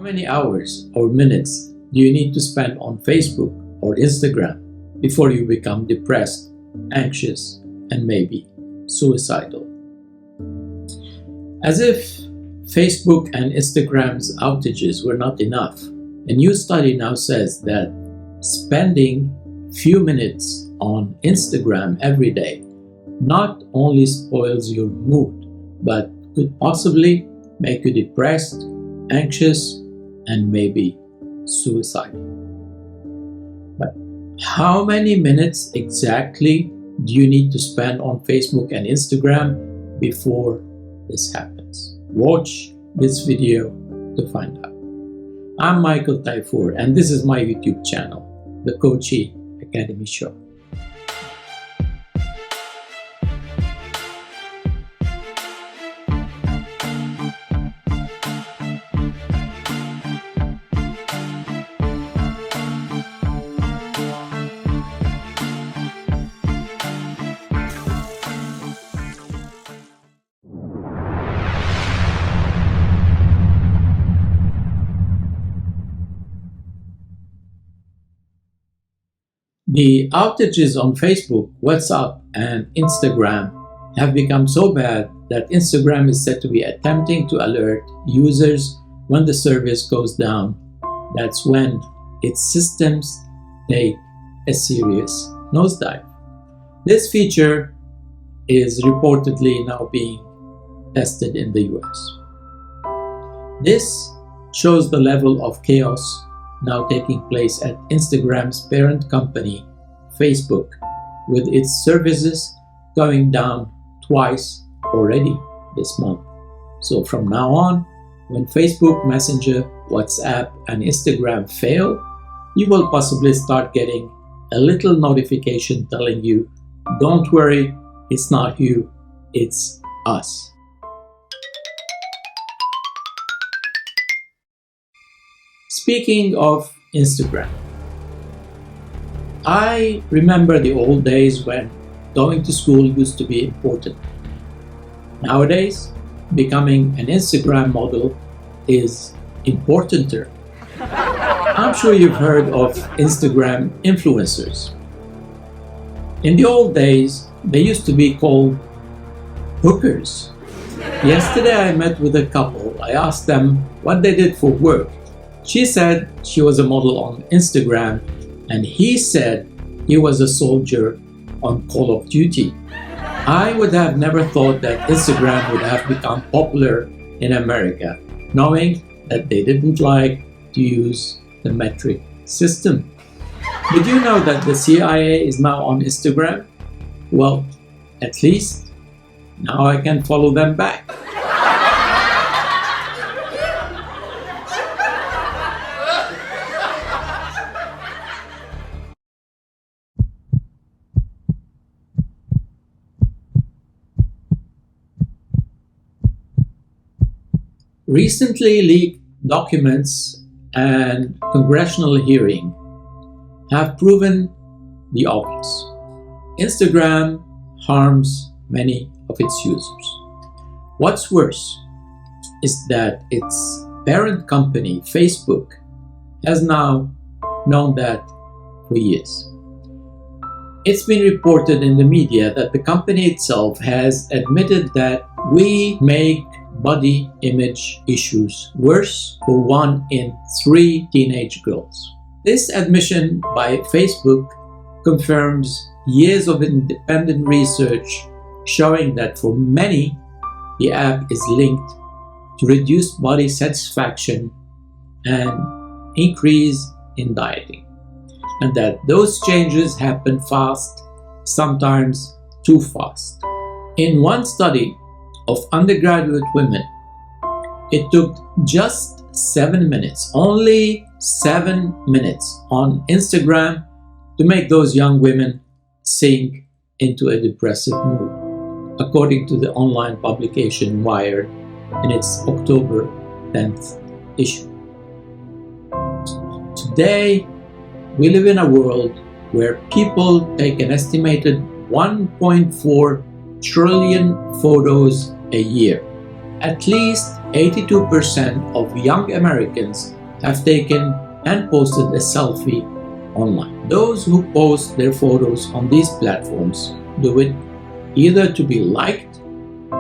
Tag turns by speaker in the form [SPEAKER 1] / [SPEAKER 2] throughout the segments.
[SPEAKER 1] many hours or minutes do you need to spend on Facebook or Instagram before you become depressed, anxious, and maybe suicidal? As if Facebook and Instagram's outages were not enough, a new study now says that spending few minutes on Instagram every day not only spoils your mood, but could possibly make you depressed, anxious, and maybe suicidal. But how many minutes exactly do you need to spend on Facebook and Instagram before this happens? Watch this video to find out. I'm Michael Taifour, and this is my YouTube channel, the COACHE Academy Show. The outages on Facebook, WhatsApp, and Instagram have become so bad that Instagram is said to be attempting to alert users when the service goes down. That's when its systems take a serious nosedive. This feature is reportedly now being tested in the US. This shows the level of chaos now taking place at Instagram's parent company, Facebook, with its services going down twice already this month. So from now on, when Facebook Messenger, WhatsApp, and Instagram fail, you will possibly start getting a little notification telling you, don't worry, it's not you, it's us. Speaking of Instagram, I remember the old days when going to school used to be important. Nowadays, becoming an Instagram model is importanter. I'm sure you've heard of Instagram influencers. In the old days, they used to be called hookers. Yesterday I met with a couple. I asked them what they did for work. She said she was a model on Instagram, and he said he was a soldier on Call of Duty. I would have never thought that Instagram would have become popular in America, knowing that they didn't like to use the metric system. Did you know that the CIA is now on Instagram? Well, at least now I can follow them back. Recently leaked documents and congressional hearing have proven the obvious. Instagram harms many of its users. What's worse is that its parent company, Facebook, has now known that for years. It's been reported in the media that the company itself has admitted that we make body image issues worse for 1 in 3 teenage girls. This admission by Facebook confirms years of independent research showing that for many, the app is linked to reduced body satisfaction and increase in dieting, and that those changes happen fast, sometimes too fast. In one study of undergraduate women, it took just 7 minutes, only 7 minutes on Instagram to make those young women sink into a depressive mood, according to the online publication Wired in its October 10th issue. Today, we live in a world where people take an estimated 1.4 trillion photos a year. At least 82% of young Americans have taken and posted a selfie online. Those who post their photos on these platforms do it either to be liked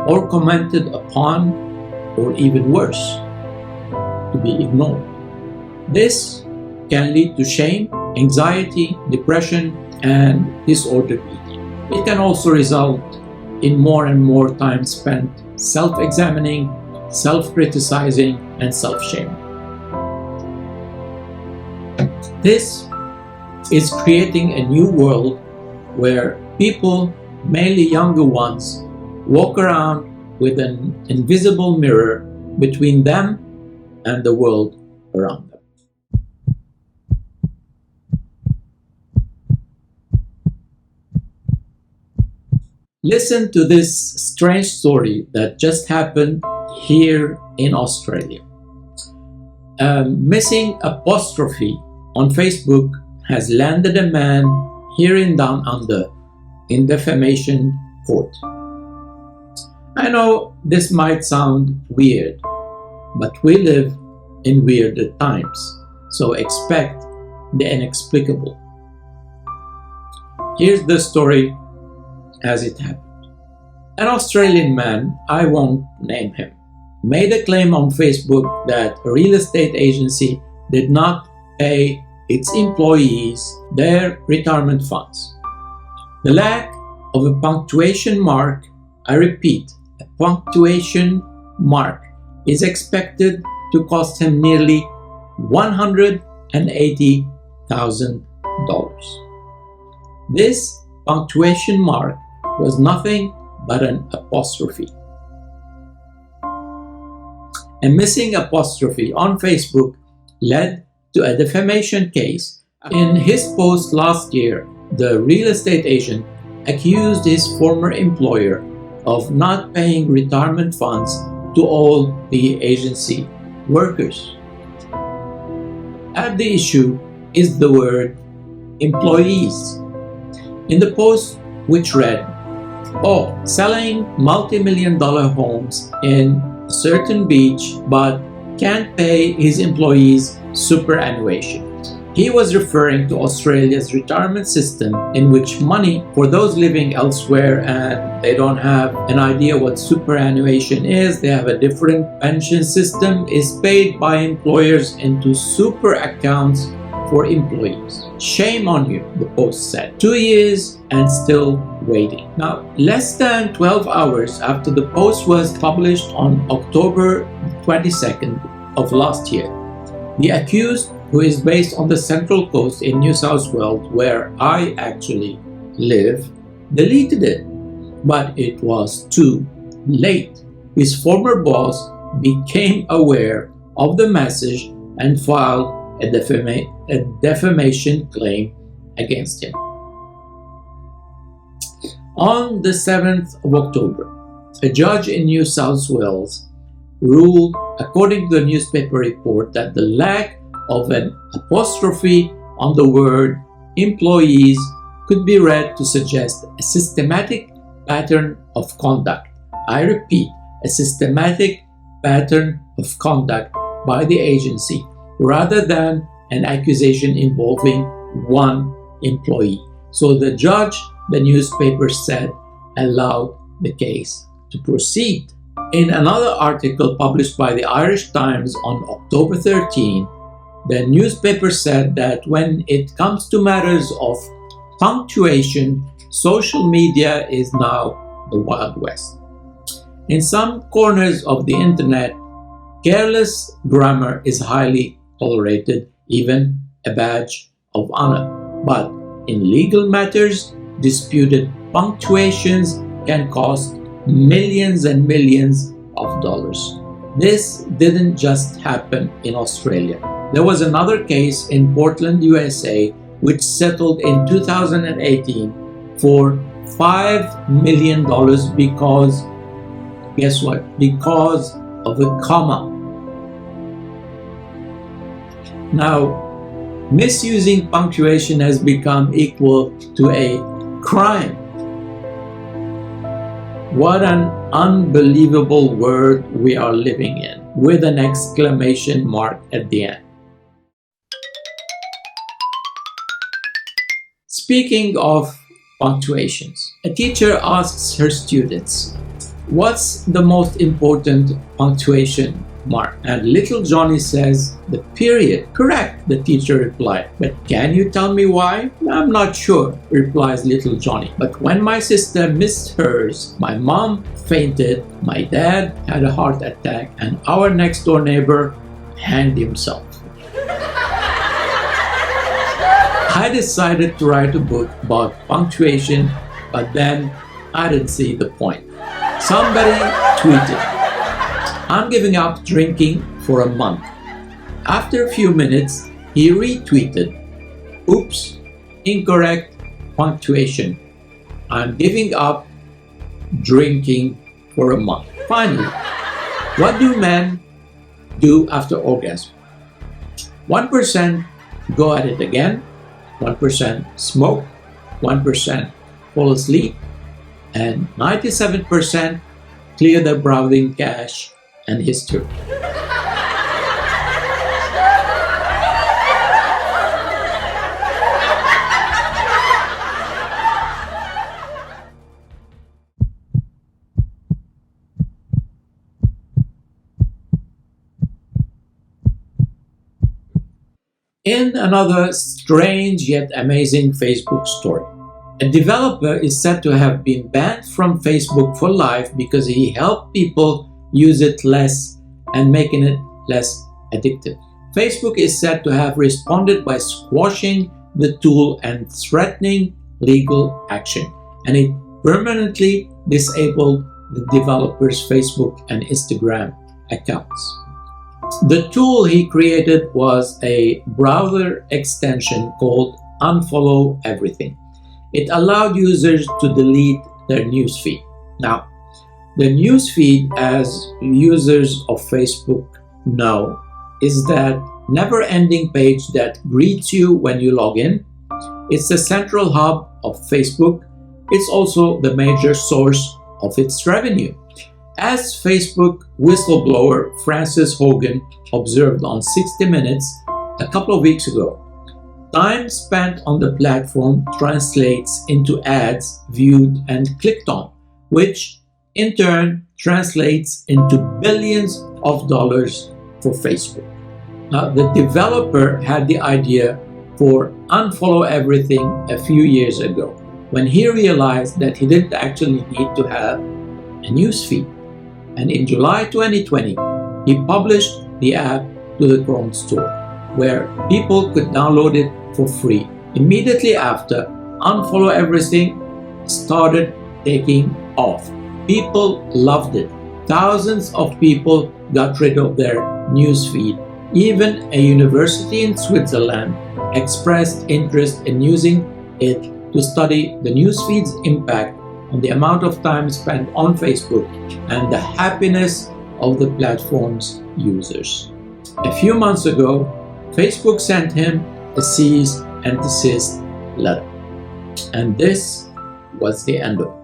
[SPEAKER 1] or commented upon, or even worse, to be ignored. This can lead to shame, anxiety, depression, and disordered eating. It can also result in more and more time spent self-examining, self-criticizing, and self-shaming. This is creating a new world where people, mainly younger ones, walk around with an invisible mirror between them and the world around them. Listen to this strange story that just happened here in Australia. A missing apostrophe on Facebook has landed a man here in Down Under in defamation court. I know this might sound weird, but we live in weirder times, so expect the inexplicable. Here's the story as it happened. An Australian man, I won't name him, made a claim on Facebook that a real estate agency did not pay its employees their retirement funds. The lack of a punctuation mark, I repeat, a punctuation mark, is expected to cost him nearly $180,000. This punctuation mark was nothing but an apostrophe. A missing apostrophe on Facebook led to a defamation case. In his post last year, the real estate agent accused his former employer of not paying retirement funds to all the agency workers. At the issue is the word employees. In the post, which read, "Oh, selling multi-million-dollar homes in a certain beach but can't pay his employees superannuation." He was referring to Australia's retirement system, in which money for those living elsewhere and they don't have an idea what superannuation is, they have a different pension system, is paid by employers into super accounts for employees. Shame on you, the post said. 2 years and still waiting. Now, less than 12 hours after the post was published on October 22nd of last year, the accused, who is based on the Central Coast in New South Wales, where I actually live, deleted it. But it was too late. His former boss became aware of the message and filed a defamation claim against him. On the 7th of October, a judge in New South Wales ruled, according to the newspaper report, that the lack of an apostrophe on the word employees could be read to suggest a systematic pattern of conduct. I repeat, a systematic pattern of conduct by the agency rather than an accusation involving one employee. So the judge, the newspaper said, allowed the case to proceed. In another article published by the Irish Times on October 13, the newspaper said that when it comes to matters of punctuation, social media is now the Wild West. In some corners of the internet, careless grammar is highly tolerated, even a badge of honor. But in legal matters, disputed punctuations can cost millions and millions of dollars. This didn't just happen in Australia. There was another case in Portland, USA, which settled in 2018 for $5 million because, guess what? Because of a comma. Now, misusing punctuation has become equal to a crime. What an unbelievable world we are living in, with an exclamation mark at the end. Speaking of punctuations, a teacher asks her students, "What's the most important punctuation mark?" And little Johnny says, "The period." "Correct," the teacher replied. "But can you tell me why?" "I'm not sure," replies little Johnny. "But when my sister missed hers, my mom fainted, my dad had a heart attack, and our next door neighbor hanged himself." I decided to write a book about punctuation, but then I didn't see the point. Somebody tweeted, "I'm giving up drinking for a month." After a few minutes, he retweeted, "Oops, incorrect punctuation. I'm giving up drinking for a month." Finally, what do men do after orgasm? 1% go at it again, 1% smoke, 1% fall asleep, and 97% clear their browsing cache and history. In another strange yet amazing Facebook story, a developer is said to have been banned from Facebook for life because he helped people use it less and making it less addictive. Facebook is said to have responded by squashing the tool and threatening legal action, and it permanently disabled the developer's Facebook and Instagram accounts. The tool he created was a browser extension called Unfollow Everything. It allowed users to delete their newsfeed. Now, the newsfeed, as users of Facebook know, is that never-ending page that greets you when you log in. It's the central hub of Facebook. It's also the major source of its revenue. As Facebook whistleblower Frances Hogan observed on 60 Minutes a couple of weeks ago, time spent on the platform translates into ads viewed and clicked on, which in turn translates into billions of dollars for Facebook. Now, the developer had the idea for Unfollow Everything a few years ago when he realized that he didn't actually need to have a newsfeed. And in July 2020, he published the app to the Chrome store, where people could download it for free. Immediately after, Unfollow Everything started taking off. People loved it. Thousands of people got rid of their newsfeed. Even a university in Switzerland expressed interest in using it to study the newsfeed's impact on the amount of time spent on Facebook and the happiness of the platform's users. A few months ago, Facebook sent him a cease and desist letter. And this was the end of it.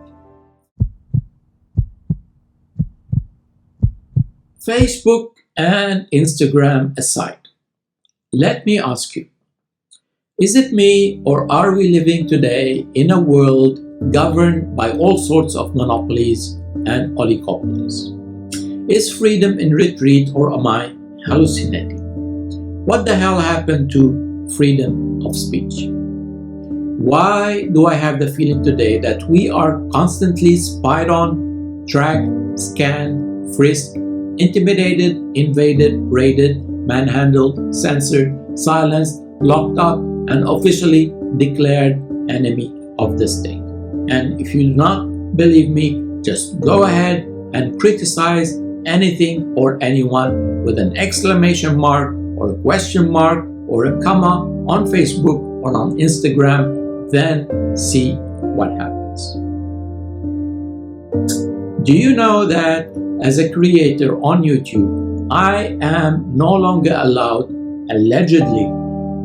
[SPEAKER 1] Facebook and Instagram aside, let me ask you, is it me, or are we living today in a world governed by all sorts of monopolies and oligopolies? Is freedom in retreat, or am I hallucinating? What the hell happened to freedom of speech? Why do I have the feeling today that we are constantly spied on, tracked, scanned, frisked, intimidated, invaded, raided, manhandled, censored, silenced, locked up, and officially declared enemy of the state? And if you do not believe me, just go ahead and criticize anything or anyone with an exclamation mark or a question mark or a comma on Facebook or on Instagram, then see what happens. Do you know that as a creator on YouTube, I am no longer allowed, allegedly,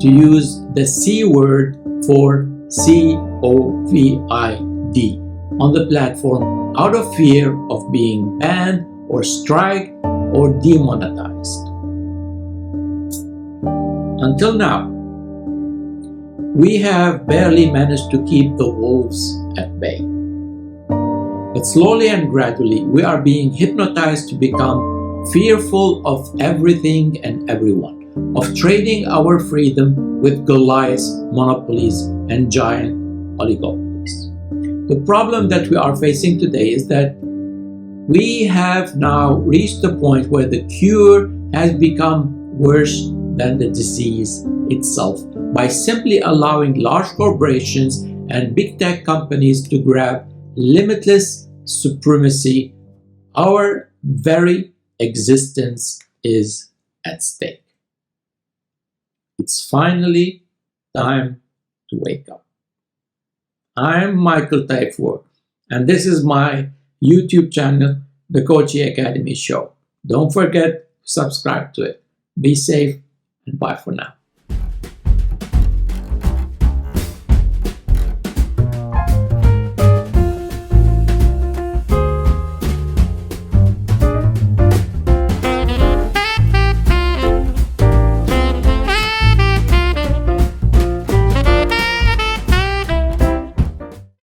[SPEAKER 1] to use the C word for COVID on the platform out of fear of being banned or striked or demonetized? Until now, we have barely managed to keep the wolves at bay. But slowly and gradually, we are being hypnotized to become fearful of everything and everyone, of trading our freedom with Goliath's monopolies and giant oligopolies. The problem that we are facing today is that we have now reached the point where the cure has become worse than the disease itself by simply allowing large corporations and big tech companies to grab limitless supremacy. Our very existence is at stake. It's finally time to wake up. I'm Michael Taifour, and this is my YouTube channel, The COACHE Academy Show. Don't forget to subscribe to it. Be safe, and bye for now.